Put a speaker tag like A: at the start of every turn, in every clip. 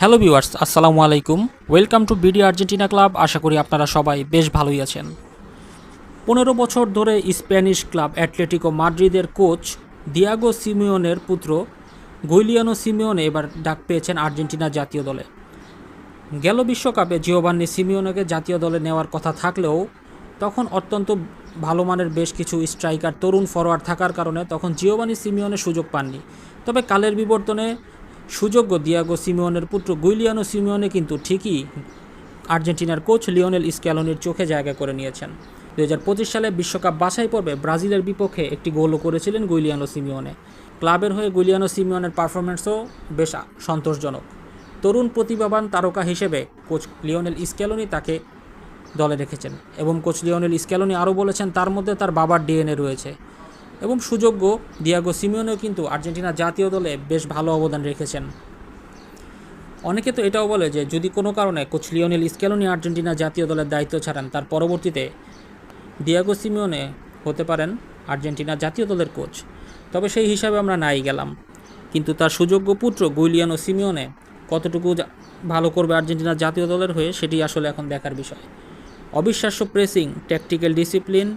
A: Hello viewers, আসসালামু আলাইকুম। Welcome to BD Argentina club. আশা করি আপনারা সবাই বেশ ভালোই আছেন। 15 বছর ধরে স্প্যানিশ ক্লাব অ্যাটলেটিকো মাদ্রিদের কোচ দিয়াগো সিমিওনের পুত্র গুইলিয়ানো সিমিওনে এবার ডাক পেয়েছেন আর্জেন্টিনা জাতীয় দলে। গেল বিশ্বকাপে জিওভান্নি সিমিওনেকে জাতীয় দলে নেওয়ার কথা থাকলেও তখন অত্যন্ত ভালো মানের বেশ কিছু স্ট্রাইকার তরুণ ফরোয়ার্ড থাকার কারণে তখন জিওভান্নি সিমিওনে সুযোগ পাননি। তবে কালের বিবর্তনে সুযোগ্য দিয়াগো সিমিওনের পুত্র গুইলিয়ানো সিমিওনে কিন্তু ঠিকই আর্জেন্টিনার কোচ লিওনেল স্ক্যালোনির চোখে জায়গা করে নিয়েছেন। 2025 সালে বিশ্বকাপ বাছাই পর্বে ব্রাজিলের বিপক্ষে একটি গোলও করেছিলেন গুইলিয়ানো সিমিওনে। ক্লাবের হয়ে গুইলিয়ানো সিমিওনের পারফরম্যান্সও বেশ সন্তোষজনক। তরুণ প্রতিভাবান তারকা হিসেবে কোচ লিওনেল স্ক্যালোনি তাকে দলে রেখেছেন এবং কোচ লিওনেল স্ক্যালোনি আরও বলেছেন তার মধ্যে তার বাবার ডিএনএ রয়েছে। এবং সুযোগ্য দিয়াগো সিমিওনেও কিন্তু আর্জেন্টিনা জাতীয় দলে বেশ ভালো অবদান রেখেছেন। অনেকে তো এটাও বলে যে যদি কোনো কারণে কোচ লিওনেল স্ক্যালোনি আর্জেন্টিনা জাতীয় দলের দায়িত্ব ছাড়েন, তার পরবর্তীতে দিয়াগো সিমিওনে হতে পারেন আর্জেন্টিনা জাতীয় দলের কোচ। তবে সেই হিসাবে আমরা নাই গেলাম, কিন্তু তার সুযোগ্য পুত্র গুইলিয়ানো সিমিওনে কতটুকু ভালো করবে আর্জেন্টিনা জাতীয় দলের হয়ে সেটি আসলে এখন দেখার বিষয়। অবিশ্বাস্য প্রেসিং, ট্যাকটিক্যাল ডিসিপ্লিন,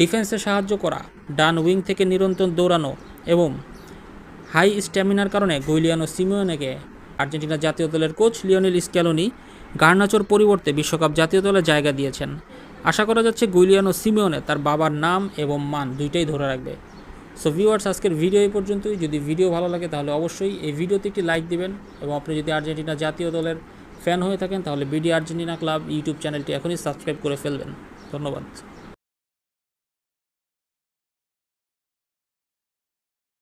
A: ডিফেন্সে সাহায্য করা, ডান উইং থেকে নিরন্তর দৌড়ানো এবং হাই স্ট্যামিনার কারণে গুইলিয়ানো সিমিওনেকে আর্জেন্টিনা জাতীয় দলের কোচ লিওনেল স্ক্যালোনি গার্নাচোর পরিবর্তে বিশ্বকাপ জাতীয় দলে জায়গা দিয়েছেন। আশা করা যাচ্ছে গুইলিয়ানো সিমিওনে তার বাবার নাম এবং মান দুইটাই ধরে রাখবে। সো ভিউয়ার্স, আজকের ভিডিও এই পর্যন্তই। যদি ভিডিও ভালো লাগে তাহলে অবশ্যই এই ভিডিওতে একটি লাইক দিবেন এবং আপনি যদি আর্জেন্টিনা জাতীয় দলের ফ্যান হয়ে থাকেন তাহলে বিডি আর্জেন্টিনা ক্লাব ইউটিউব চ্যানেলটি এখনই সাবস্ক্রাইব করে ফেলবেন। ধন্যবাদ।